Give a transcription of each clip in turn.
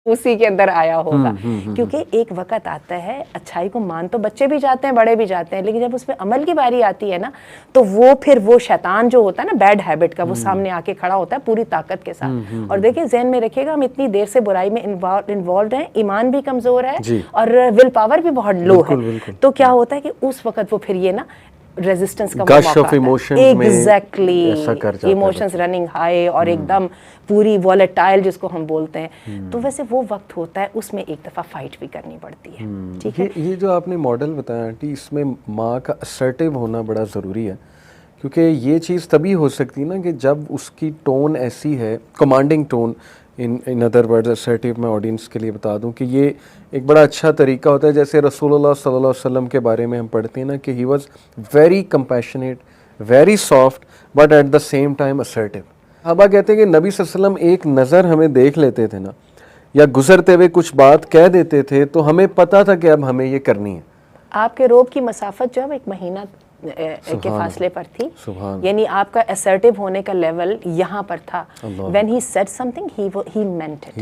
اسی کے اندر آیا ہوگا. کیونکہ ایک وقت آتا ہے اچھائی کو مان تو بچے بھی جاتے ہیں, بڑے بھی جاتے ہیں, لیکن جب اس پہ عمل کی باری آتی ہے نا تو وہ پھر وہ شیطان جو ہوتا ہے نا بیڈ ہیبٹ کا, وہ سامنے آ کے کھڑا ہوتا ہے پوری طاقت کے ساتھ. اور دیکھیں ذہن میں رکھیے گا, ہم اتنی دیر سے برائی میں انوالوڈ ہیں, ایمان بھی کمزور ہے اور ول پاور بھی بہت لو ہے. تو کیا ہوتا ہے کہ اس وقت وہ پھر یہ نا ریزسٹنس کا موقع آتا ہے. ایگزیکٹلی, ایموشنز رننگ ہائی اور ایک دم پوری والیٹائل جس کو ہم بولتے ہیں. تو ویسے وہ وقت ہوتا ہے, اس میں ایک دفعہ فائٹ بھی کرنی پڑتی ہے. ٹھیک ہے, یہ جو آپ نے ماڈل بتایا آنٹی, اس میں ماں کا اسرٹیو ہونا بڑا ضروری ہے, کیونکہ یہ چیز تبھی ہو سکتی ہے نا کہ جب اس کی ٹون ایسی ہے, commanding tone. In other words assertive میں آڈینس کے لیے بتا دوں کہ یہ ایک بڑا اچھا طریقہ ہوتا ہے. جیسے رسول اللہ صلی اللہ علیہ وسلم کے بارے میں ہم پڑھتے ہیں نا کہ he was very compassionate, very soft, but at the same time assertive. صحابہ کہتے ہیں کہ نبی صلی اللہ علیہ وسلم ایک نظر ہمیں دیکھ لیتے تھے نا, یا گزرتے ہوئے کچھ بات کہہ دیتے تھے تو ہمیں پتہ تھا کہ اب ہمیں یہ کرنی ہے. آپ کے روب کی مسافت جو ہے ایک مہینہ کے فاصلے پر تھی, یعنی آپ کا assertive ہونے کا لیول یہاں پر تھا. when he said something he meant it.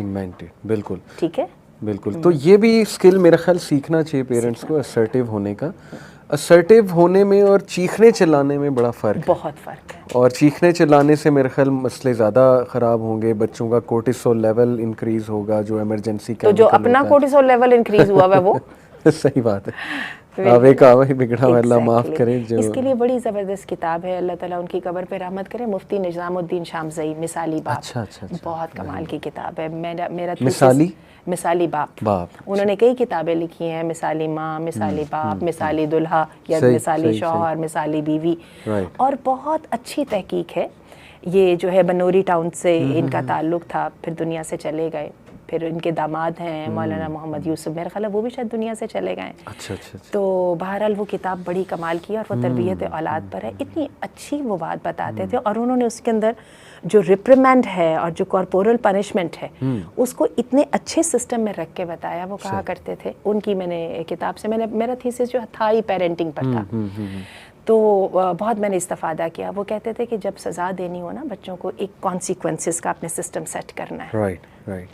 بالکل ٹھیک ہے, بالکل. تو یہ بھی اسکل میرا خیال سیکھنا چاہیے پیرنٹس کو, assertive ہونے کا. assertive ہونے میں اور چیخنے چلانے میں بڑا فرق ہے, بہت فرق ہے. اور چیخنے چلانے سے میرے خیال مسئلے زیادہ خراب ہوں گے, بچوں کا کورٹیسول لیول انکریز ہوگا, جو ایمرجنسی کا. تو جو اپنا کورٹیسول لیول انکریز ہوا ہے وہ صحیح بات ہے, آوے کا آوے بگڑا ہوا, اللہ معاف کرے. جو اس کے لیے بڑی زبردست کتاب ہے, اللہ تعالیٰ ان کی قبر پہ رحمت کرے, مفتی نظام الدین شامزئی, مثالی باپ. بہت کمال کی کتاب ہے. میرا مثالی باپ, انہوں نے کئی کتابیں لکھی ہیں, مثالی ماں, مثالی باپ, مثالی دلہا یا مثالی شوہر, مثالی بیوی, اور بہت اچھی تحقیق ہے. یہ جو ہے بنوری ٹاؤن سے ان کا تعلق تھا, پھر دنیا سے چلے گئے. پھر ان کے داماد ہیں مولانا محمد یوسف, میرا خیال ہے وہ بھی شاید دنیا سے چلے گئے. تو بہرحال وہ کتاب بڑی کمال کی, اور وہ تربیت اولاد پر ہے. اتنی اچھی وہ بات بتاتے تھے, اور انہوں نے اس کے اندر جو ریپریمینڈ ہے اور جو کارپورل پنشمنٹ ہے اس کو اتنے اچھے سسٹم میں رکھ کے بتایا. وہ کہا کرتے تھے, ان کی میں نے کتاب سے میرا تھیسس جو تھا ہی پیرنٹنگ پر تھا, تو بہت میں نے استفادہ کیا. وہ کہتے تھے کہ جب سزا دینی ہو نا بچوں کو, ایک کانسیکوینسز کا اپنے سسٹم سیٹ کرنا ہے.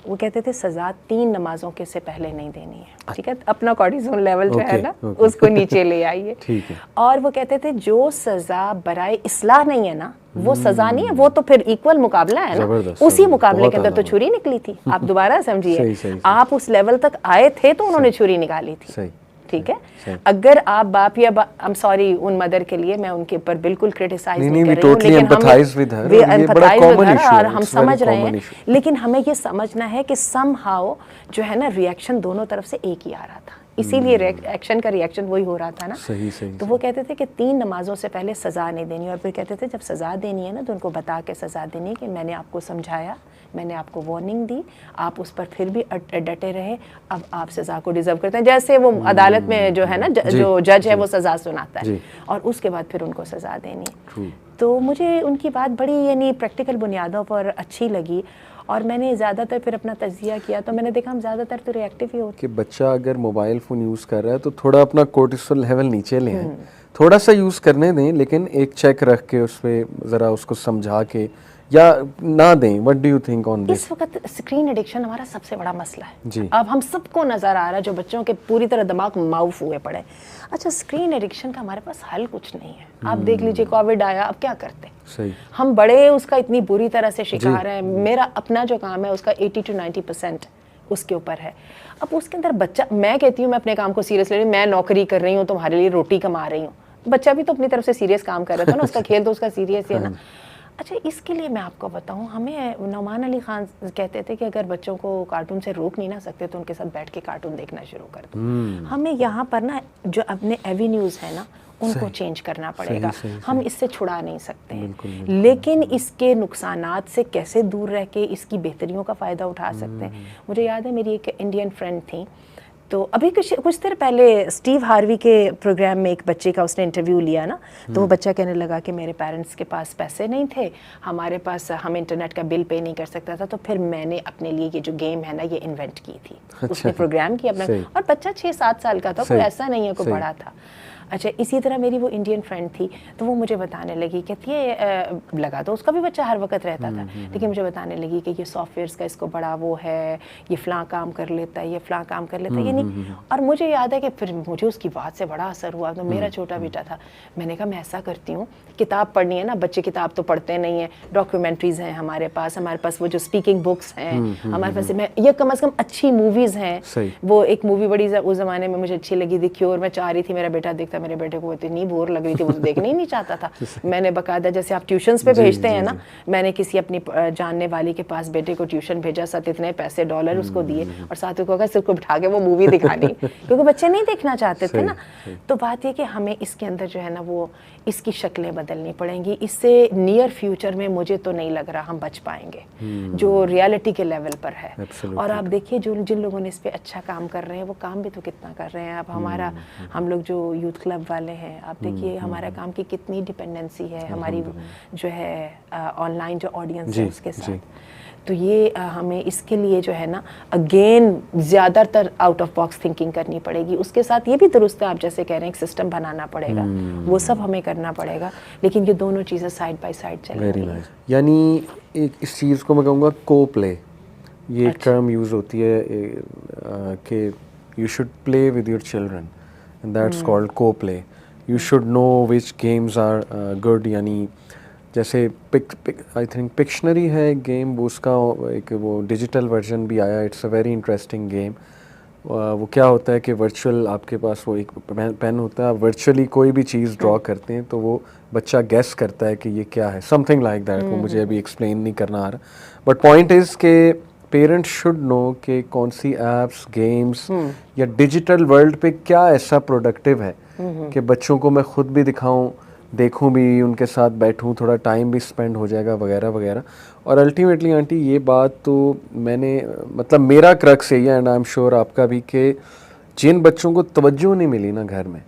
وہ کہتے تھے سزا 3 نمازوں کے سے پہلے نہیں دینی ہے. ٹھیک ہے, اپنا کارٹیزول لیول جو ہے نا اس کو نیچے لے آئیے. اور وہ کہتے تھے جو سزا برائے اصلاح نہیں ہے نا وہ سزا نہیں ہے, وہ تو پھر ایکول مقابلہ ہے نا. اسی مقابلے کے اندر تو چھری نکلی تھی, آپ دوبارہ سمجھیے, آپ اس لیول تک آئے تھے تو انہوں نے چھری نکالی تھی. ٹھیک ہے, اگر آپ باپ یا I'm sorry ان مدر کے لیے میں ان کے اوپر بالکل کرٹیسائز نہیں کر رہی ہوں, لیکن ہم سمجھ رہے ہیں, لیکن ہمیں یہ سمجھنا ہے کہ سم ہاؤ جو ہے نا ریئیکشن دونوں طرف سے ایک ہی آ رہا تھا, اسی لیے ایکشن کا ریئیکشن وہی ہو رہا تھا نا. تو وہ کہتے تھے کہ 3 نمازوں سے پہلے سزا نہیں دینی, اور پھر کہتے تھے جب سزا دینی ہے نا تو ان کو بتا کے سزا دینی کہ میں نے آپ کو سمجھایا, میں نے آپ کو وارننگ دی, آپ اس پر پھر بھی ڈٹے رہے, اب آپ سزا کو ڈیزرو کرتے ہیں. جیسے وہ عدالت میں جو ہے نا جو جج ہے وہ سزا سناتا ہے, اور اس کے بعد پھر ان کو سزا دینی. تو مجھے ان کی بات بڑی یعنی پریکٹیکل بنیادوں پر اچھی لگی, اور میں نے زیادہ تر پھر اپنا تجزیہ کیا تو میں نے دیکھا ہم زیادہ تر تو ری ایکٹیو ہی ہوتے. کہ بچہ اگر موبائل فون یوز کر رہا ہے تو تھوڑا اپنا کورٹیسول لیول نیچے لے آئیں, تھوڑا سا یوز کرنے دیں, لیکن ایک چیک رکھ کے اس پہ ذرا اس کو سمجھا کے یا نہ دیں. What do you think on this? اس وقت اسکرین ایڈکشن ہمارا سب سے بڑا مسئلہ ہے. اب ہم سب کو نظر آ رہا ہے جو بچوں کے پوری طرح دماغ معاف ہوئے پڑے. اچھا, اسکرین ایڈکشن کا ہمارے پاس حل کچھ نہیں ہے. آپ دیکھ لیجئے کووڈ آیا, اب کیا کرتے ہیں, ہم بڑے اس کا اتنی بری طرح سے شکار ہیں. میرا اپنا جو کام ہے اس کا 80 to 90% اس کے اوپر ہے. اب اس کے اندر بچہ, میں کہتی ہوں میں اپنے کام کو سیریس لے رہی ہوں, میں نوکری کر رہی ہوں, تمہارے لیے روٹی کما رہی ہوں. بچہ بھی تو اپنی طرف سے سیریس کام کر رہا تھا نا, اس کا کھیل تو اس کا سیریس ہی ہے نا. اچھا, اس کے لیے میں آپ کو بتاؤں, ہمیں نعمان علی خان کہتے تھے کہ اگر بچوں کو کارٹون سے روک نہیں نہ سکتے تو ان کے ساتھ بیٹھ کے کارٹون دیکھنا شروع کر دو. ہمیں یہاں پر نا جو اپنے ایوینیوز ہیں نا ان کو چینج کرنا پڑے گا. ہم اس سے چھڑا نہیں سکتے ہیں, لیکن اس کے نقصانات سے کیسے دور رہ کے اس کی بہتریوں کا فائدہ اٹھا سکتے ہیں. مجھے یاد ہے میری ایک انڈین فرینڈ تھی, تو ابھی کچھ دیر پہلے اسٹیو ہاروی کے پروگرام میں ایک بچے کا اس نے انٹرویو لیا نا, تو وہ بچہ کہنے لگا کہ میرے پیرنٹس کے پاس پیسے نہیں تھے, ہمارے پاس, ہم انٹرنیٹ کا بل پے نہیں کر سکتا تھا, تو پھر میں نے اپنے لیے یہ جو گیم ہے نا یہ انوینٹ کی تھی. اس نے پروگرام کیا اپنا, اور بچہ 6-7 سال کا تھا, کوئی ایسا نہیں ہے کوئی بڑا تھا. اچھا اسی طرح میری وہ انڈین فرینڈ تھی تو وہ مجھے بتانے لگی کہتی ہے لگا تو اس کا بھی بچہ ہر وقت رہتا تھا لیکن مجھے بتانے لگی کہ یہ سافٹ ویئرس کا اس کو بڑا وہ ہے, یہ فلاں کام کر لیتا ہے, یہ فلاں کام کر لیتا ہے, یعنی اور مجھے یاد ہے کہ پھر مجھے اس کی بات سے بڑا اثر ہوا. تو میرا چھوٹا بیٹا تھا, میں نے کہا میں ایسا کرتی ہوں, کتاب پڑھنی ہے نا, بچے کتاب تو پڑھتے نہیں ہیں, ڈاکیومنٹریز ہیں ہمارے پاس وہ جو اسپیکنگ بکس ہیں ہمارے پاس, میں یہ کم از کم اچھی موویز ہیں. وہ ایک مووی بڑی اس زمانے میں مجھے اچھی لگی تھی کیور, میں چاہ رہی تھی میرا بیٹا دیکھتا, میرے بیٹے کو اتنی بور لگ رہی تھی وہ دیکھنا ہی نہیں چاہتا تھا. میں نے باقاعدہ جیسے آپ ٹیوشنس پہ بھیجتے ہیں نا, میں نے کسی اپنی جاننے والی کے پاس بیٹے کو ٹیوشن بھیجا, ساتھ اتنے پیسے $, اس کو دیے اور ساتھ کو کہا صرف کو بٹھا کے وہ مووی دکھانی کیونکہ بچے نہیں دیکھنا چاہتے تھے نا. تو بات یہ کہ ہمیں اس کے اندر جو ہے نا وہ اس کی شکلیں بدلنی پڑیں گی. اس سے نیئر فیوچر میں مجھے تو نہیں لگ رہا ہم بچ پائیں گے جو ریالٹی کے لیول پر ہے. اور آپ دیکھیے جن لوگوں نے اس پہ اچھا کام کر رہے ہیں وہ کام بھی تو کتنا کر رہے ہیں. اب ہم لوگ جو یوتھ کلب والے ہیں, آپ دیکھیے ہمارا کام کی کتنی ڈپینڈنسی ہے ہماری جو ہے آن لائن جو آڈینس ہے اس کے ساتھ. تو یہ ہمیں اس کے لیے جو ہے نا اگین زیادہ تر آؤٹ آف باکس تھنکنگ کرنی پڑے گی. اس کے ساتھ یہ بھی درست ہے آپ جیسے کہہ رہے ہیں ایک سسٹم بنانا پڑے گا, وہ سب ہمیں کرنا پڑے گا, لیکن یہ دونوں چیزیں سائڈ بائی سائڈ چلیں گی. یعنی اس چیز کو میں کہوں گا کو پلے, یہ ایک ٹرم یوز ہوتی ہے کہ you should play with your children and that's called co play. You should know which games are good, یعنی جیسے آئی تھنک پکشنری ہے ایک گیم, وہ اس کا ایک وہ ڈیجیٹل ورژن بھی آیا, it's a very interesting game. وہ کیا ہوتا ہے کہ ورچوئل آپ کے پاس وہ ایک پین ہوتا ہے, آپ ورچولی کوئی بھی چیز ڈرا کرتے ہیں تو وہ بچہ گیس کرتا ہے کہ یہ کیا ہے, سم تھنگ لائک دیٹ. وہ مجھے ابھی ایکسپلین نہیں کرنا آ رہا, بٹ پوائنٹ از کہ پیرنٹس شوڈ نو کہ کون سی ایپس, گیمس یا ڈیجیٹل ورلڈ پہ کیا ایسا پروڈکٹیو ہے کہ بچوں کو میں خود بھی دکھاؤں, دیکھوں بھی, ان کے ساتھ بیٹھوں, تھوڑا ٹائم بھی اسپینڈ ہو جائے گا وغیرہ وغیرہ. اور الٹیمیٹلی آنٹی یہ بات تو میں نے مطلب میرا کرکس یہی ہے, اینڈ آئی ایم شیور آپ کا بھی, کہ جن بچوں کو توجہ نہیں ملی نا گھر میں,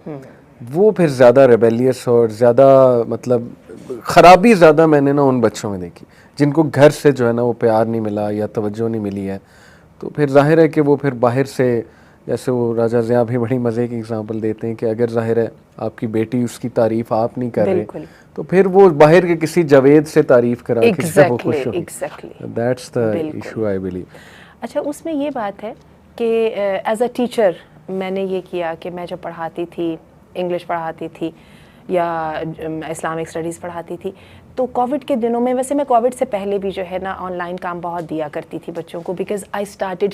وہ پھر زیادہ ریبیلیس اور زیادہ مطلب خرابی زیادہ میں نے نا ان بچوں میں دیکھی جن کو گھر سے جو ہے نا وہ پیار نہیں ملا یا توجہ نہیں ملی ہے. تو پھر ظاہر ہے کہ وہ پھر باہر سے, جیسے وہ راجہ ضیاء بھی بڑی مزے کی اگزامپل دیتے ہیں کہ اگر ظاہر ہے آپ کی بیٹی اس کی تعریف آپ نہیں کر رہے تو پھر وہ باہر کے کسی جاوید سے تعریف کرا کے وہ خوش ہو. That's the issue I believe. اچھا اس میں یہ بات ہے کہ ایز اے ٹیچر میں نے یہ کیا کہ میں جب پڑھاتی تھی, انگلش پڑھاتی تھی یا اسلامک اسٹڈیز پڑھاتی تھی, تو کووڈ کے دنوں میں, ویسے میں کووڈ سے پہلے بھی جو ہے نا آن لائن کام بہت دیا کرتی تھی بچوں کو, because I started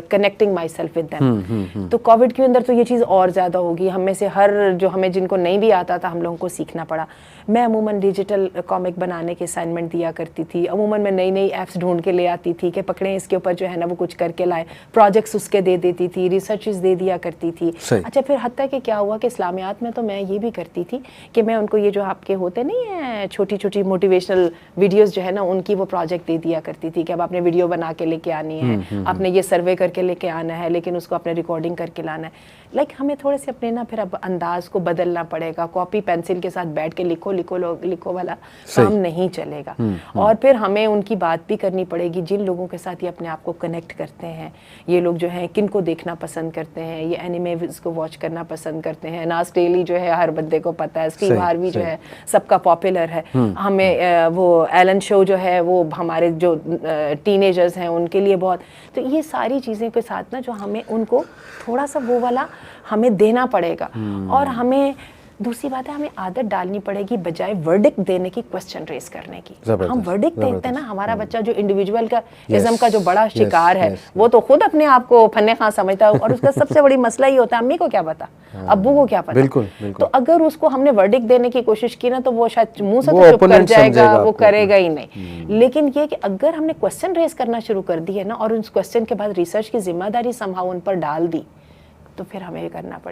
connecting my self with them. تو کووڈ کے اندر تو یہ چیز اور زیادہ ہوگی, ہم میں سے ہمیں جن کو نہیں بھی آتا تھا ہم لوگوں کو سیکھنا پڑا. میں عموماً ڈیجیٹل کامک بنانے کے اسائنمنٹ دیا کرتی تھی, عموماً میں نئی ایپس ڈھونڈ کے لے آتی تھی کہ پکڑیں اس کے اوپر جو ہے نا وہ کچھ کر کے لائے, پروجیکٹس اس کے دے دیتی تھی, ریسرچز دے دیا کرتی تھی. اچھا پھر حتیٰ کہ کیا ہوا کہ اسلامیات میں تو میں یہ بھی کرتی تھی کہ میں ان کو یہ جو آپ کے ہوتے نہیں ہیں چھوٹی چھوٹی موٹیویشنل ویڈیوز جو ہے نا ان کی وہ پروجیکٹ دے دیا کرتی تھی کہ اب آپ نے ویڈیو بنا کے لے کے آنی ہے, آپ نے یہ سروے کر کے لے کے آنا ہے, لیکن اس کو آپ نے ریکارڈنگ کر کے لانا ہے. لائک ہمیں تھوڑے سے اپنے نا پھر اب انداز کو بدلنا پڑے گا. کاپی پینسل کے ساتھ بیٹھ کے لکھو والا کام نہیں چلے گا. اور پھر ہمیں ان کی بات بھی کرنی پڑے گی جن لوگوں کے ساتھ یہ اپنے آپ کو کنیکٹ کرتے ہیں. یہ لوگ جو ہیں کن کو دیکھنا پسند کرتے ہیں, یہ اینیمیز کو واچ کرنا پسند کرتے ہیں. ناز ٹیلی جو ہے ہر بندے کو پتہ ہے, اسٹیو ہاروی جو ہے سب کا پاپولر ہے. ہمیں وہ ایلن شو جو ہے وہ ہمارے جو ٹین ایجرز ہیں ان کے لیے بہت. تو یہ ساری چیزیں کے ساتھ نا جو ہمیں ان کو تھوڑا سا وہ والا ہمیں دینا پڑے گا. اور ہمیں دوسری بات ہے ہمیں عادت ڈالنی پڑے گی بجائے ورڈکٹ دینے کی کوسچن ریز کرنے کی. ہم ورڈکٹ دیتے ہیں نا, ہمارا بچہ جو انڈیویجول کا ازم کا جو بڑا شکار ہے وہ تو خود اپنے آپ کو فن خاں سمجھتا ہے, اور اس کا سب سے بڑی مسئلہ یہ ہوتا ہے امی کو کیا پتا, ابو کو کیا پتا. تو اگر اس کو ہم نے ورڈکٹ دینے کی کوشش کی نا تو وہ شاید منہ سے تو چپ کر جائے گا, وہ کرے گا ہی نہیں. لیکن یہ کہ اگر ہم نے کوسچن ریز کرنا شروع کر دی ہے نا اور اس کوسچن کے بعد ریسرچ کی ذمہ داری سمہاؤ ان پر ڈال دی, تو پھر ہمیں یہ کرنا پڑے